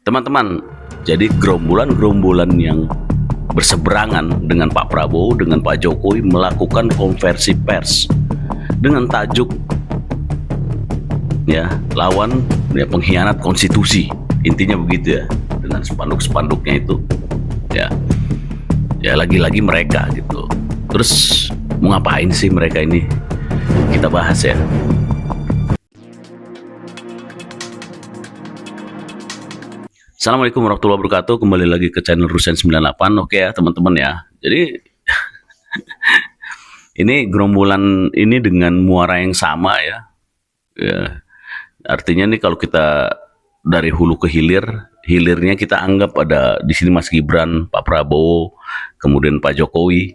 Teman-teman, jadi gerombolan-gerombolan yang berseberangan dengan Pak Prabowo, dengan Pak Jokowi melakukan konversi pers dengan tajuk ya lawan ya pengkhianat konstitusi, intinya begitu ya, dengan spanduk-spanduknya itu ya lagi-lagi mereka gitu. Terus mau ngapain sih mereka ini, kita bahas ya. Assalamualaikum warahmatullahi wabarakatuh. Kembali lagi ke channel Rusen 98. Oke ya teman-teman ya. Jadi ini gerombolan ini dengan muara yang sama ya. Artinya nih kalau kita dari hulu ke hilir, hilirnya kita anggap ada di sini Mas Gibran, Pak Prabowo, kemudian Pak Jokowi,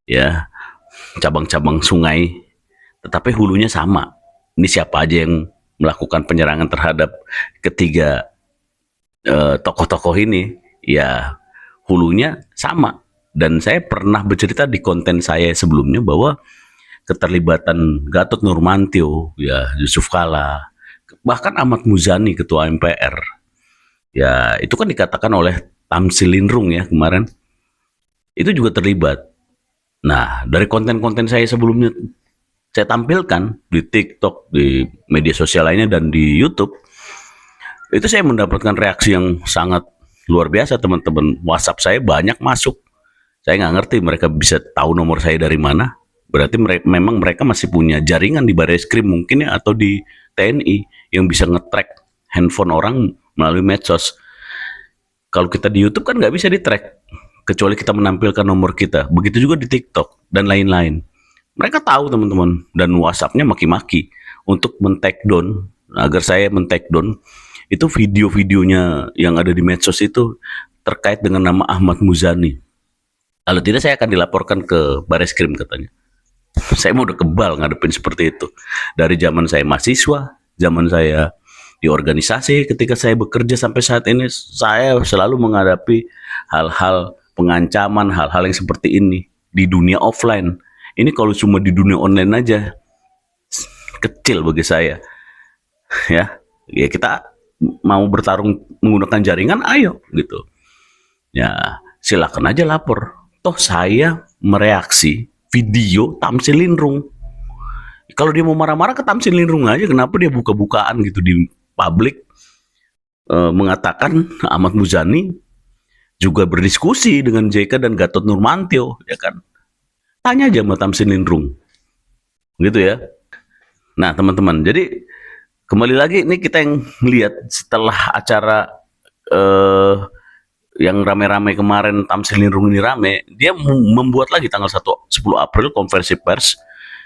ya cabang-cabang sungai. Tetapi hulunya sama. Ini siapa aja yang melakukan penyerangan terhadap ketiga tokoh-tokoh ini, ya hulunya sama. Dan saya pernah bercerita di konten saya sebelumnya bahwa keterlibatan Gatot Nurmantio, ya Yusuf Kala, bahkan Ahmad Muzani ketua MPR, ya itu kan dikatakan oleh Tamsil Lindrung ya kemarin, itu juga terlibat. Nah dari konten-konten saya sebelumnya saya tampilkan di TikTok, di media sosial lainnya dan di YouTube, itu saya mendapatkan reaksi yang sangat luar biasa teman-teman. WhatsApp saya banyak masuk. Saya nggak ngerti mereka bisa tahu nomor saya dari mana. Berarti memang mereka masih punya jaringan di Barreskrim mungkin ya, atau di TNI yang bisa nge-track handphone orang melalui medsos. Kalau kita di YouTube kan nggak bisa di-track, kecuali kita menampilkan nomor kita. Begitu juga di TikTok dan lain-lain. Mereka tahu teman-teman, dan WhatsApp-nya maki-maki untuk men-take down, agar saya men-take down itu video-videonya yang ada di medsos itu terkait dengan nama Ahmad Muzani. Kalau tidak saya akan dilaporkan ke Barreskrim katanya. Saya mau udah kebal ngadepin seperti itu. Dari zaman saya mahasiswa, zaman saya di organisasi, ketika saya bekerja sampai saat ini, saya selalu menghadapi hal-hal pengancaman, hal-hal yang seperti ini di dunia offline. Ini kalau cuma di dunia online aja kecil bagi saya. Ya kita mau bertarung menggunakan jaringan, ayo gitu. Ya, silakan aja lapor. Toh saya mereaksi video Tamsil Lindrung. Kalau dia mau marah-marah ke Tamsil Lindrung aja, kenapa dia buka-bukaan gitu di publik mengatakan Ahmad Muzani juga berdiskusi dengan JK dan Gatot Nurmantio, ya kan? Tanya aja sama Tamsil Lindrung. Gitu ya. Nah, teman-teman, jadi kembali lagi ini kita yang lihat setelah acara yang rame-rame kemarin, Tamsil Lindrung ini rame, dia membuat lagi tanggal 10 April konversi pers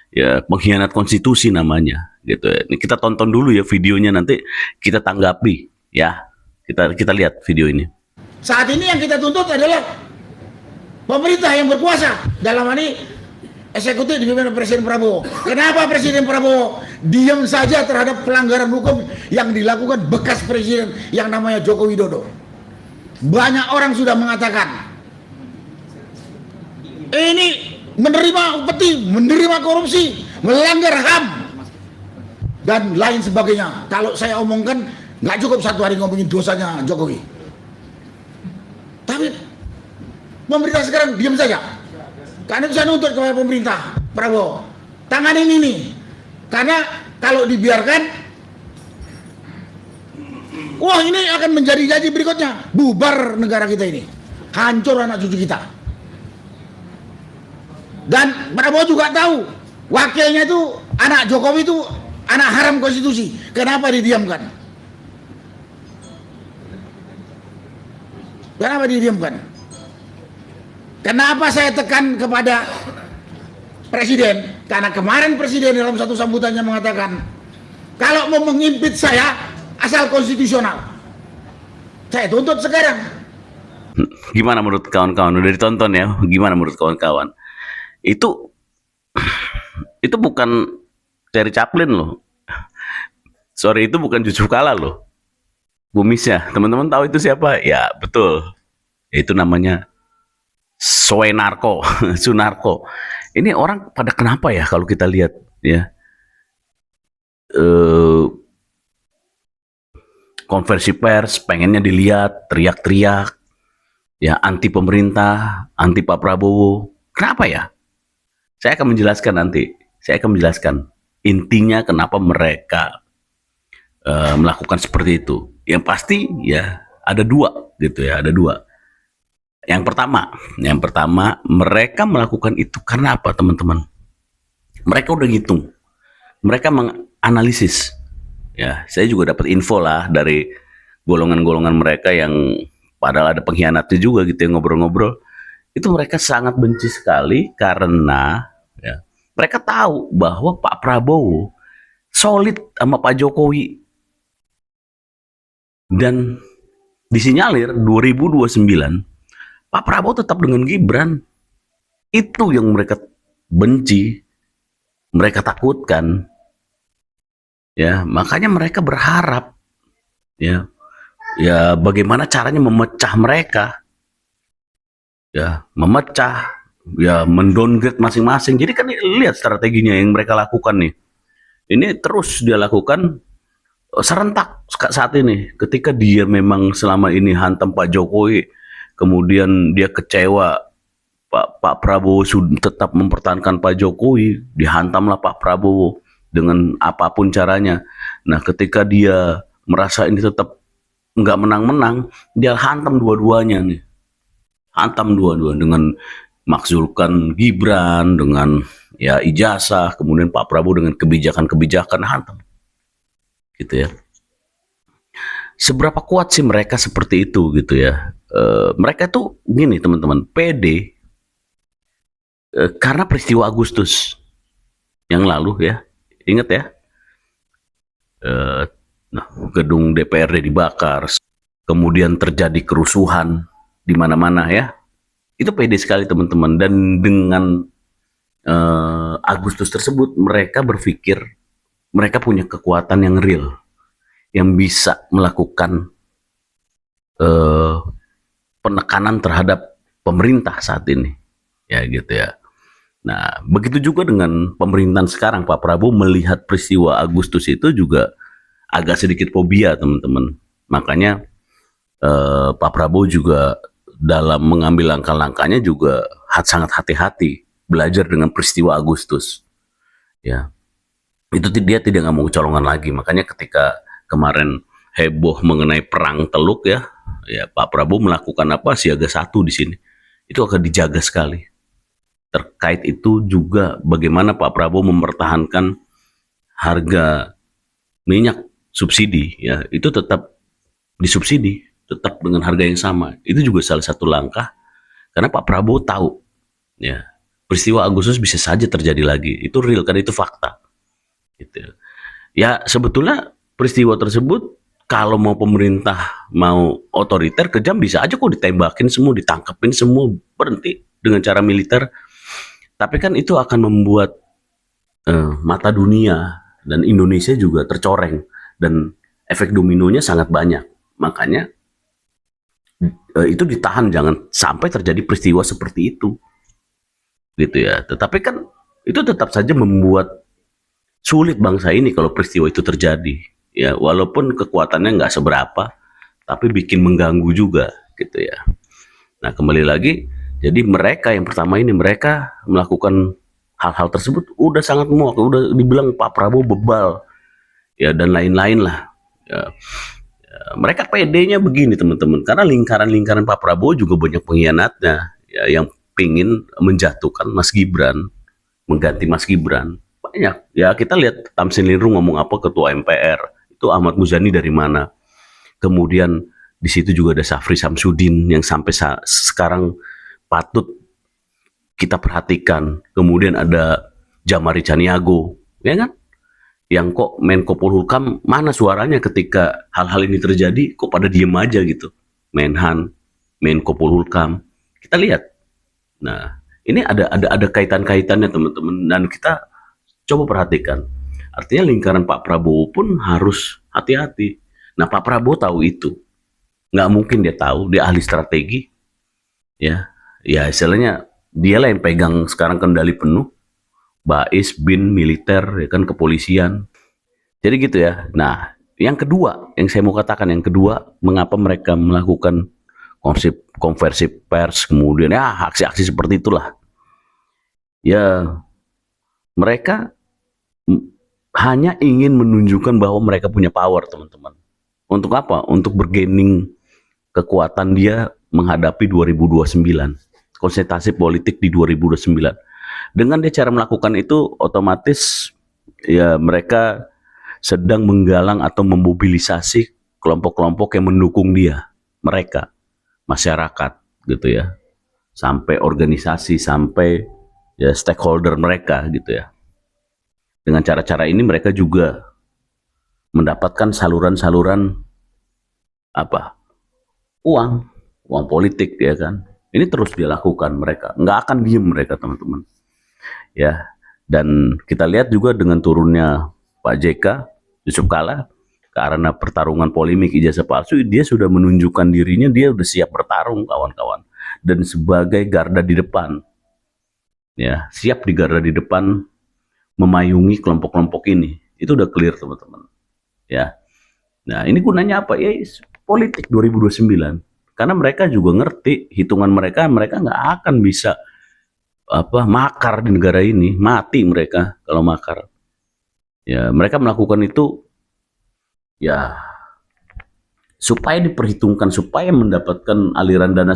ya pengkhianat konstitusi namanya gitu ya. Ini kita tonton dulu ya videonya, nanti kita tanggapi ya. Kita lihat video ini. Saat ini yang kita tuntut adalah pemerintah yang berkuasa, dalam hal ini eksekutif dipimpin oleh Presiden Prabowo. Kenapa Presiden Prabowo diam saja terhadap pelanggaran hukum yang dilakukan bekas presiden yang namanya Joko Widodo? Banyak orang sudah mengatakan ini menerima upeti, menerima korupsi, melanggar HAM dan lain sebagainya. Kalau saya omongkan nggak cukup satu hari ngomongin dosanya Jokowi. Tapi pemerintah sekarang diam saja. Karena itu saya nuntut kepada pemerintah Prabowo, tanganin ini. Karena kalau dibiarkan, wah ini akan menjadi janji berikutnya. Bubar negara kita ini. Hancur anak cucu kita. Dan Prabowo juga tahu, wakilnya itu, anak Jokowi itu, anak haram konstitusi. Kenapa didiamkan? Kenapa didiamkan? Kenapa saya tekan kepada Presiden? Karena kemarin Presiden dalam satu sambutannya mengatakan, kalau mau mengimpit saya, asal konstitusional. Saya tuntut sekarang. Gimana menurut kawan-kawan? Udah ditonton ya? Gimana menurut kawan-kawan? Itu bukan Charlie Chaplin loh. Sorry, itu bukan Yusuf Kala loh. Bumisnya, teman-teman tahu itu siapa? Ya betul. Itu namanya Sunarko. Ini orang pada kenapa ya kalau kita lihat ya konversi pers, pengennya dilihat, teriak-teriak, ya anti pemerintah, anti Pak Prabowo. Kenapa ya? Saya akan menjelaskan nanti. Saya akan menjelaskan intinya kenapa mereka melakukan seperti itu. Yang pasti ya ada dua gitu ya, ada dua. Yang pertama mereka melakukan itu karena apa, teman-teman? Mereka udah ngitung, mereka menganalisis. Ya, saya juga dapat info lah dari golongan-golongan mereka yang padahal ada pengkhianatnya juga gitu yang ngobrol-ngobrol. Itu mereka sangat benci sekali karena ya, mereka tahu bahwa Pak Prabowo solid sama Pak Jokowi. Dan disinyalir 2029 Pak Prabowo tetap dengan Gibran. Itu yang mereka benci, mereka takutkan. Ya, makanya mereka berharap ya bagaimana caranya memecah mereka. Ya, memecah, ya mendowngrade masing-masing. Jadi kan lihat strateginya yang mereka lakukan nih. Ini terus dia lakukan serentak saat ini. Ketika dia memang selama ini hantam Pak Jokowi, kemudian dia kecewa Pak Prabowo sudah tetap mempertahankan Pak Jokowi, dihantamlah Pak Prabowo dengan apapun caranya. Nah, ketika dia merasa ini tetap nggak menang-menang, dia hantam dua-duanya nih. Hantam dua-dua dengan makzulkan Gibran, dengan ya ijazah, kemudian Pak Prabowo dengan kebijakan-kebijakan hantam. Gitu ya. Seberapa kuat sih mereka seperti itu gitu ya? Mereka tuh gini teman-teman, pede karena peristiwa Agustus yang lalu ya, ingat ya, gedung DPRD dibakar, kemudian terjadi kerusuhan di mana-mana ya, itu pede sekali teman-teman. Dan dengan Agustus tersebut mereka berpikir mereka punya kekuatan yang real, yang bisa melakukan penekanan terhadap pemerintah saat ini, ya gitu ya. Nah, begitu juga dengan pemerintahan sekarang. Pak Prabowo melihat peristiwa Agustus itu juga agak sedikit fobia, teman-teman. Makanya Pak Prabowo juga dalam mengambil langkah-langkahnya juga sangat hati-hati, belajar dengan peristiwa Agustus. Ya, itu dia tidak mau kecolongan lagi. Makanya ketika kemarin heboh mengenai perang Teluk ya Pak Prabowo melakukan apa, siaga 1 di sini. Itu akan dijaga sekali. Terkait itu juga bagaimana Pak Prabowo mempertahankan harga minyak subsidi ya, itu tetap disubsidi, tetap dengan harga yang sama. Itu juga salah satu langkah karena Pak Prabowo tahu ya peristiwa Agustus bisa saja terjadi lagi. Itu real kan, itu fakta. Gitu. Ya sebetulnya peristiwa tersebut kalau mau pemerintah mau otoriter kejam bisa aja kok ditembakin semua, ditangkapin semua, berhenti dengan cara militer. Tapi kan itu akan membuat mata dunia dan Indonesia juga tercoreng dan efek dominonya sangat banyak. Makanya itu ditahan, jangan sampai terjadi peristiwa seperti itu, gitu ya. Tetapi kan itu tetap saja membuat sulit bangsa ini kalau peristiwa itu terjadi. Ya walaupun kekuatannya nggak seberapa, tapi bikin mengganggu juga, gitu ya. Nah kembali lagi. Jadi mereka yang pertama ini mereka melakukan hal-hal tersebut udah sangat muak, udah dibilang Pak Prabowo bebal, ya dan lain-lain lah. Ya, mereka PD-nya begini teman-teman, karena lingkaran-lingkaran Pak Prabowo juga banyak pengkhianatnya, ya, yang pingin menjatuhkan Mas Gibran, mengganti Mas Gibran. Banyak. Ya kita lihat Tamsin Linrung ngomong apa, ketua MPR itu Ahmad Muzani dari mana. Kemudian di situ juga ada Safri Samsudin yang sampai sekarang patut kita perhatikan. Kemudian ada Jamari Caniago, ya kan? Yang kok Menko Polhukam mana suaranya ketika hal-hal ini terjadi? Kok pada diem aja gitu? Menhan, Menko Polhukam, kita lihat. Nah, ini ada kaitan-kaitannya teman-teman, dan kita coba perhatikan. Artinya lingkaran Pak Prabowo pun harus hati-hati. Nah, Pak Prabowo tahu itu. Nggak mungkin dia tahu, dia ahli strategi, ya. Ya istilahnya dialah yang pegang sekarang kendali penuh, Bais, BIN, militer, ya kan, kepolisian. Jadi gitu ya. Nah yang kedua, yang saya mau katakan, yang kedua, mengapa mereka melakukan konversi pers, kemudian ya aksi-aksi seperti itulah. Ya, mereka hanya ingin menunjukkan bahwa mereka punya power, teman-teman. Untuk apa? Untuk bergaining kekuatan dia menghadapi 2029. Konsentrasi politik di 2029. Dengan dia cara melakukan itu, otomatis ya mereka sedang menggalang atau memobilisasi kelompok-kelompok yang mendukung dia. Mereka, masyarakat gitu ya. Sampai organisasi, sampai ya stakeholder mereka gitu ya. Dengan cara-cara ini mereka juga mendapatkan saluran-saluran apa? Uang politik ya kan. Ini terus dilakukan mereka. Nggak akan diem mereka, teman-teman. Ya. Dan kita lihat juga dengan turunnya Pak JK, Yusuf Kala, karena pertarungan polemik ijazah palsu, dia sudah menunjukkan dirinya, dia sudah siap bertarung, kawan-kawan. Dan sebagai garda di depan. Ya, siap di garda di depan memayungi kelompok-kelompok ini. Itu udah clear, teman-teman. Ya. Nah, ini gunanya apa? Ya, politik 2029. Karena mereka juga ngerti, hitungan mereka nggak akan bisa makar di negara ini, mati mereka kalau makar. Ya, mereka melakukan itu ya supaya diperhitungkan, supaya mendapatkan aliran dana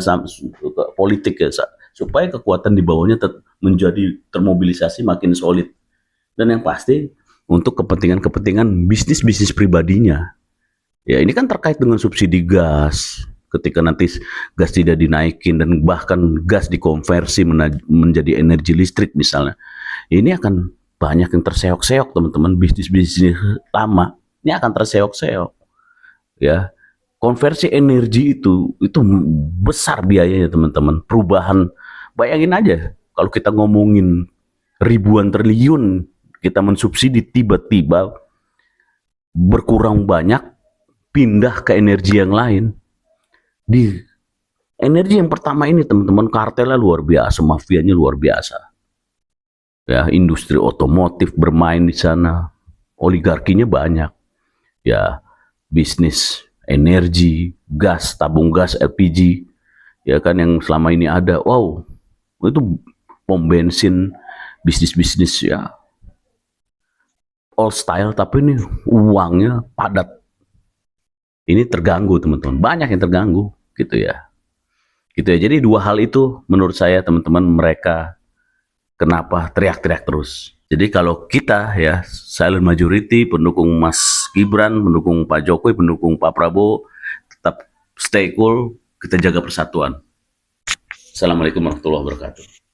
politik ya, supaya kekuatan di bawahnya menjadi termobilisasi makin solid. Dan yang pasti untuk kepentingan bisnis pribadinya. Ya, ini kan terkait dengan subsidi gas. Ketika nanti gas tidak dinaikin dan bahkan gas dikonversi menjadi energi listrik misalnya, ini akan banyak yang terseok-seok, teman-teman. Bisnis lama ini akan terseok-seok. Ya, konversi energi itu besar biayanya, teman-teman. Perubahan, bayangin aja kalau kita ngomongin ribuan triliun kita mensubsidi, tiba-tiba berkurang banyak, pindah ke energi yang lain. Di energi yang pertama ini, teman-teman, kartelnya luar biasa, mafianya luar biasa. Ya, industri otomotif bermain di sana, oligarkinya banyak. Ya, bisnis energi, gas, tabung gas, LPG, ya kan, yang selama ini ada. Wow, itu pom bensin, bisnis ya all style, tapi ini uangnya padat. Ini terganggu, teman-teman, banyak yang terganggu gitu ya. Jadi dua hal itu menurut saya, teman-teman, mereka kenapa teriak-teriak terus. Jadi kalau kita ya silent majority, pendukung Mas Gibran, pendukung Pak Jokowi, pendukung Pak Prabowo, tetap stay cool, kita jaga persatuan. Assalamualaikum warahmatullahi wabarakatuh.